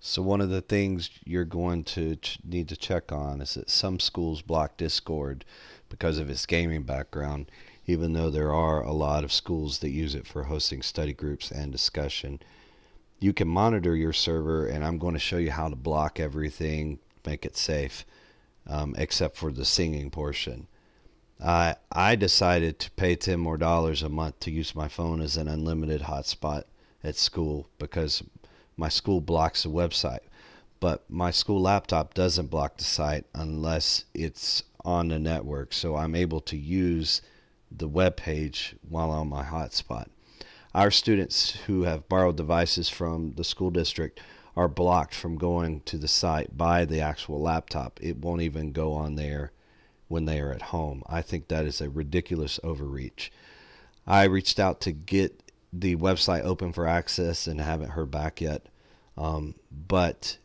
So one of the things you're going to need to check on is that some schools block Discord because of its gaming background, even though there are a lot of schools that use it for hosting study groups and discussion. You can monitor your server, and I'm going to show you how to block everything, make it safe, except for the singing portion. I decided to pay $10 more a month to use my phone as an unlimited hotspot at school because my school blocks the website. But my school laptop doesn't block the site unless it's on the network, so I'm able to use the web page while on my hotspot. Our students who have borrowed devices from the school district are blocked from going to the site by the actual laptop. It won't even go on there when they are at home. I think that is a ridiculous overreach. I reached out to get the website open for access and haven't heard back yet. But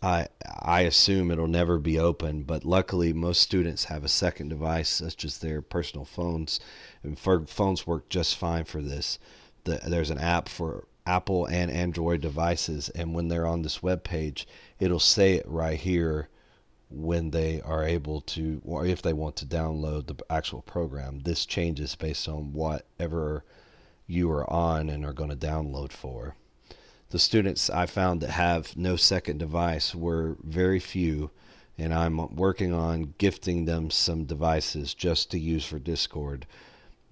I assume it'll never be open. But luckily, most students have a second device, such as their personal phones, and phones work just fine for this. There's an app for Apple and Android devices, and when they're on this web page, it'll say it right here when they are able to, or if they want to download the actual program. This changes based on whatever you are on and are going to download for. The students I found that have no second device were very few, and I'm working on gifting them some devices just to use for Discord.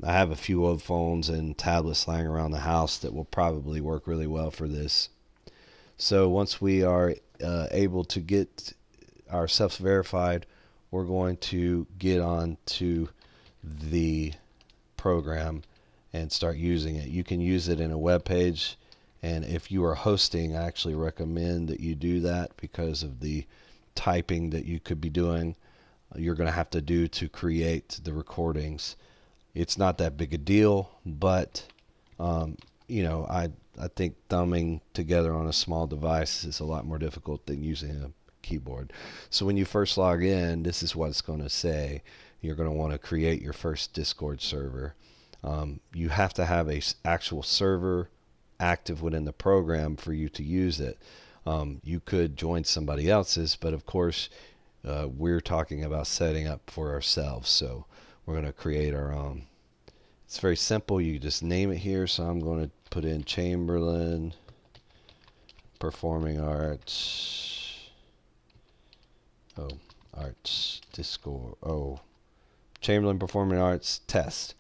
I have a few old phones and tablets lying around the house that will probably work really well for this. So once we are able to get ourselves verified, we're going to get on to the program and start using it. You can use it in a web page, and if you are hosting, I actually recommend that you do that because of the typing that you could be doing. You're going to have to do to create the recordings. It's not that big a deal, but I think thumbing together on a small device is a lot more difficult than using a keyboard. So when you first log in, this is what it's going to say. You're going to want to create your first Discord server. You have to have a actual server active within the program for you to use it. You could join somebody else's, but of course we're talking about setting up for ourselves, so we're going to create our own. It's very simple. You just name it here, so I'm going to put in Chamberlain Performing Arts. Arts Discord. Chamberlain Performing Arts Test.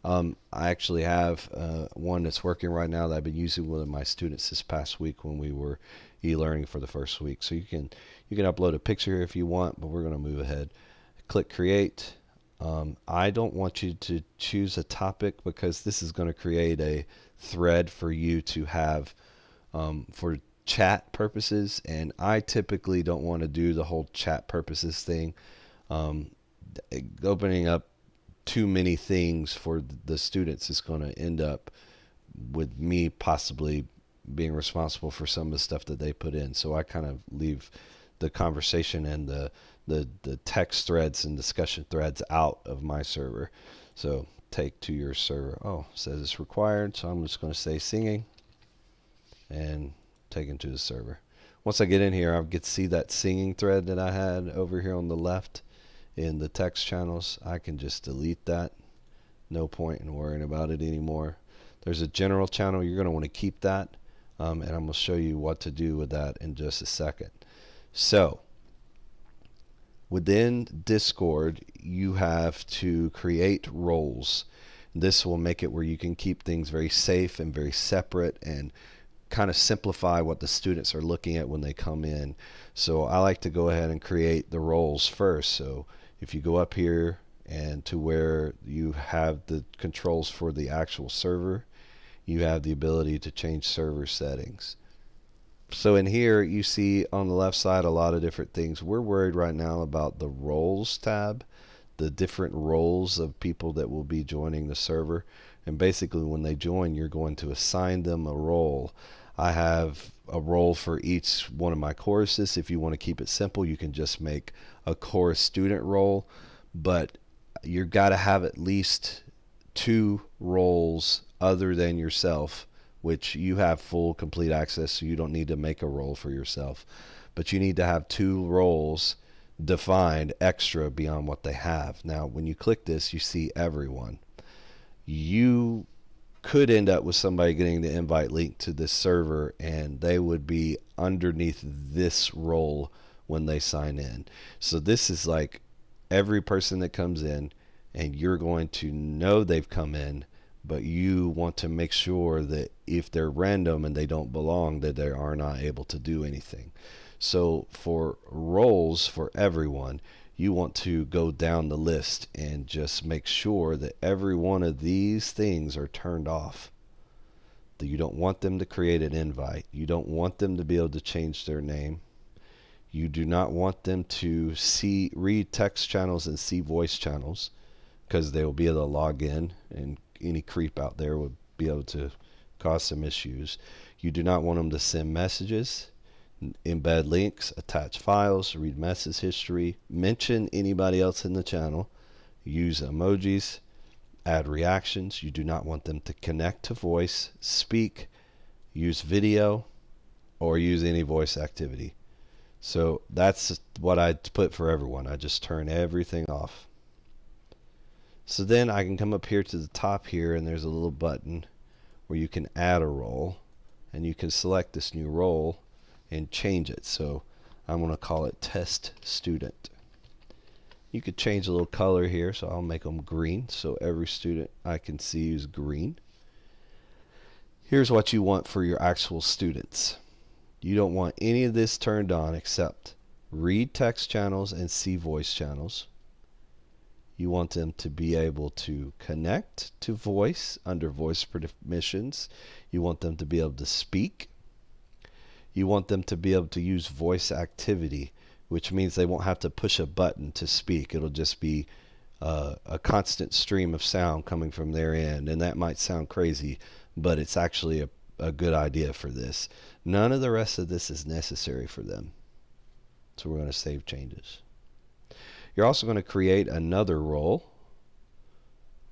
I actually have one that's working right now that I've been using with my students this past week when we were e-learning for the first week. So you can upload a picture if you want, but we're going to move ahead. Click Create. I don't want you to choose a topic because this is going to create a thread for you to have for chat purposes, and I typically don't want to do the whole chat purposes thing. Opening up too many things for the students is going to end up with me possibly being responsible for some of the stuff that they put in. So I kind of leave the conversation and the text threads and discussion threads out of my server. So take to your server. It says it's required, so I'm just going to say singing and take it to the server. Once I get in here, I get to see that singing thread that I had over here on the left in the text channels. I can just delete that. No point in worrying about it anymore. There's a general channel. You're going to want to keep that, and I'm going to show you what to do with that in just a second. So within Discord, you have to create roles. This will make it where you can keep things very safe and very separate and kind of simplify what the students are looking at when they come in. So I like to go ahead and create the roles first. So if you go up here and to where you have the controls for the actual server, you have the ability to change server settings. So in here you see on the left side a lot of different things. We're worried right now about the roles tab, the different roles of people that will be joining the server. And basically when they join, you're going to assign them a role. I have a role for each one of my choruses. If you want to keep it simple, you can just make a chorus student role, but you've got to have at least 2 roles other than yourself which you have full complete access, so you don't need to make a role for yourself. But you need to have 2 roles defined extra beyond what they have. Now, when you click this, you see everyone. You could end up with somebody getting the invite link to this server, and they would be underneath this role when they sign in. So this is like every person that comes in, and you're going to know they've come in, but you want to make sure that if they're random and they don't belong, that they are not able to do anything. So for roles for everyone, you want to go down the list and just make sure that every one of these things are turned off. That you don't want them to create an invite. You don't want them to be able to change their name. You do not want them to read text channels and see voice channels, because they will be able to log in, and any creep out there would be able to cause some issues. You do not want them to send messages, embed links, attach files, read message history, mention anybody else in the channel, use emojis, add reactions. You do not want them to connect to voice, speak, use video, or use any voice activity. So that's what I put for everyone. I just turn everything off. So then I can come up here to the top here, and there's a little button where you can add a role, and you can select this new role and change it. So I'm going to call it test student. You could change a little color here, so I'll make them green, so every student I can see is green. Here's what you want for your actual students. You don't want any of this turned on except read text channels and see voice channels. You want them to be able to connect to voice under voice permissions. You want them to be able to speak. You want them to be able to use voice activity, which means they won't have to push a button to speak. It'll just be a constant stream of sound coming from their end. And that might sound crazy, but it's actually a good idea for this. None of the rest of this is necessary for them. So we're going to save changes. You're also going to create another role,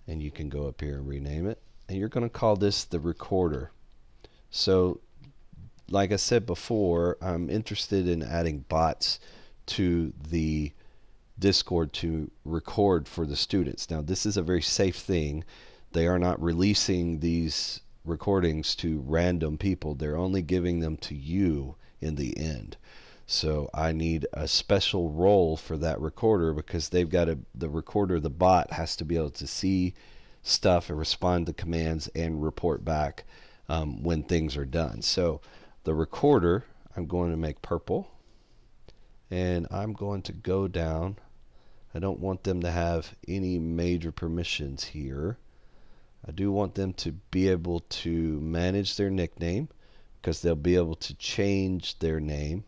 and you can go up here and rename it, and you're going to call this the recorder. So like I said before, I'm interested in adding bots to the Discord to record for the students. Now this is a very safe thing. They are not releasing these recordings to random people. They're only giving them to you in the end. So I need a special role for that recorder, because they've got the recorder, the bot, has to be able to see stuff and respond to commands and report back when things are done. So the recorder, I'm going to make purple, and I'm going to go down. I don't want them to have any major permissions here. I do want them to be able to manage their nickname, because they'll be able to change their name.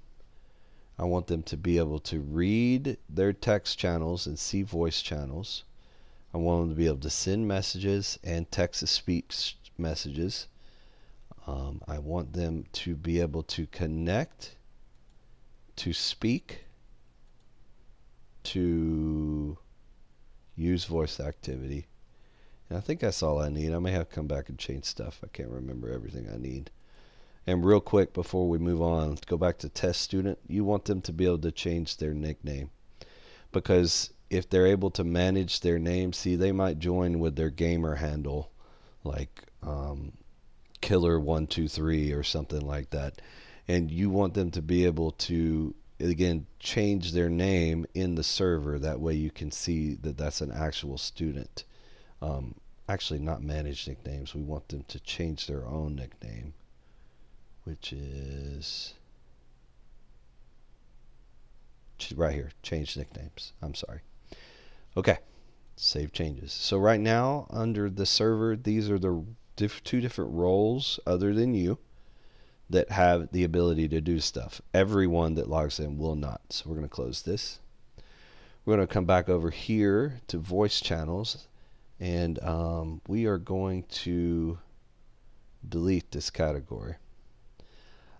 I want them to be able to read their text channels and see voice channels. I want them to be able to send messages and text-to-speech messages. I want them to be able to connect, to speak, to use voice activity. And I think that's all I need. I may have to come back and change stuff. I can't remember everything I need. And real quick before we move on, let's go back to test student. You want them to be able to change their nickname, because if they're able to manage their name, see, they might join with their gamer handle, like Killer123 or something like that. And you want them to be able to, again, change their name in the server. That way you can see that that's an actual student. Actually, not manage nicknames. We want them to change their own nickname, which is right here, change nicknames. I'm sorry. Okay, save changes. So right now under the server, these are the 2 different roles other than you that have the ability to do stuff. Everyone that logs in will not. So we're going to close this. We're going to come back over here to voice channels, and we are going to delete this category.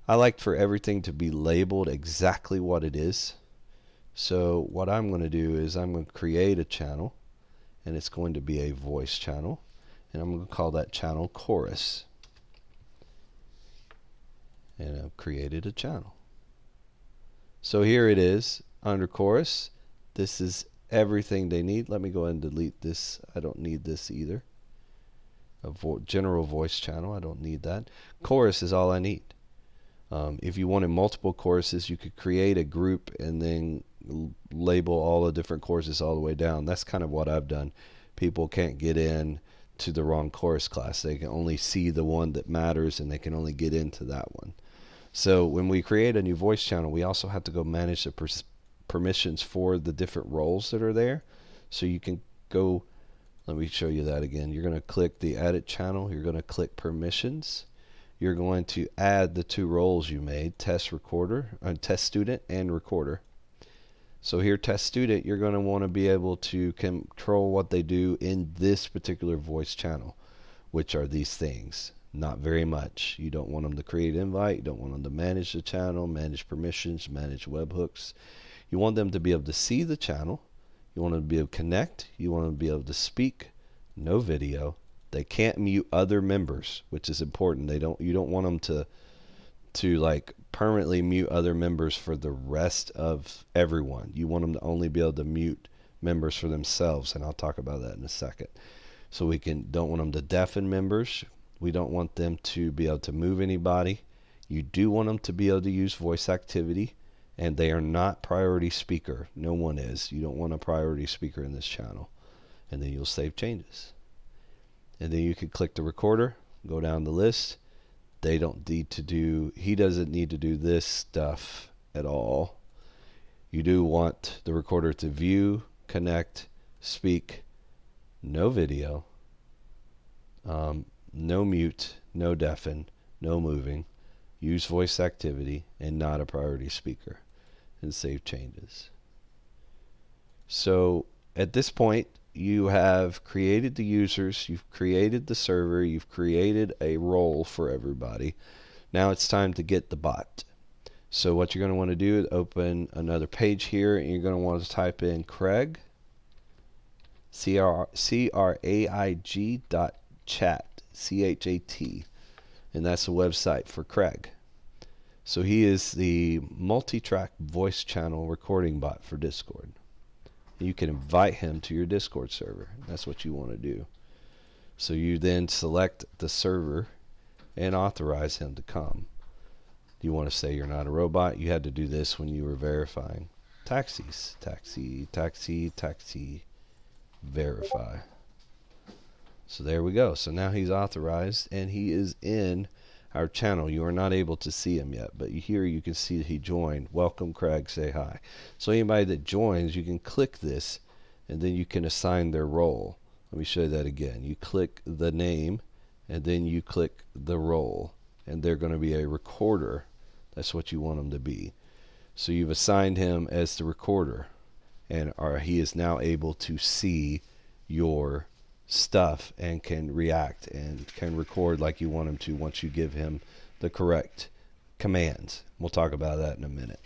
I like for everything to be labeled exactly what it is. So what I'm going to do is I'm going to create a channel, and it's going to be a voice channel, and I'm going to call that channel chorus. And I've created a channel. So here it is under chorus. This is everything they need. Let me go ahead and delete this. I don't need this either. A general voice channel, I don't need that. Chorus is all I need. If you wanted multiple choruses, you could create a group and then label all the different choruses all the way down. That's kind of what I've done. People can't get in to the wrong chorus class. They can only see the one that matters, and they can only get into that one. So when we create a new voice channel, we also have to go manage the permissions for the different roles that are there. So you can go, let me show you that again. You're going to click the edit channel. You're going to click permissions. You're going to add the two roles you made, test student and recorder. So here, test student, you're going to want to be able to control what they do in this particular voice channel, which are these things. Not very much. You don't want them to create invite. You don't want them to manage the channel, manage permissions, manage webhooks. You want them to be able to see the channel. You want them to be able to connect. You want them to be able to speak. No video. They can't mute other members, which is important. You don't want them to like permanently mute other members for the rest of everyone. You want them to only be able to mute members for themselves, and I'll talk about that in a second. So we don't want them to deafen members. We don't want them to be able to move anybody. You do want them to be able to use voice activity, and they are not priority speaker. No one is. You don't want a priority speaker in this channel. And then you'll save changes. And then you can click the recorder, go down the list. He doesn't need to do this stuff at all. You do want the recorder to view, connect, speak, no video, no mute, no deafen, no moving, use voice activity, and not a priority speaker, and save changes. So at this point, you have created the users, you've created the server, you've created a role for everybody. Now it's time to get the bot. So what you're going to want to do is open another page here, and you're going to want to type in Craig, CRAIG.chat, CHAT, and that's the website for Craig. So he is the multi-track voice channel recording bot for Discord. You can invite him to your Discord server. That's what you want to do. So you then select the server and authorize him to come. You want to say you're not a robot. You had to do this when you were verifying taxis. Taxi, verify. So there we go. So now he's authorized, and he is in our channel. You are not able to see him yet, but here you can see that he joined. Welcome, Craig, say hi. So anybody that joins, you can click this, and then you can assign their role. Let me show you that again. You click the name, and then you click the role, and they're going to be a recorder. That's what you want them to be. So you've assigned him as the recorder, and he is now able to see your stuff and can react and can record like you want him to once you give him the correct commands. We'll talk about that in a minute.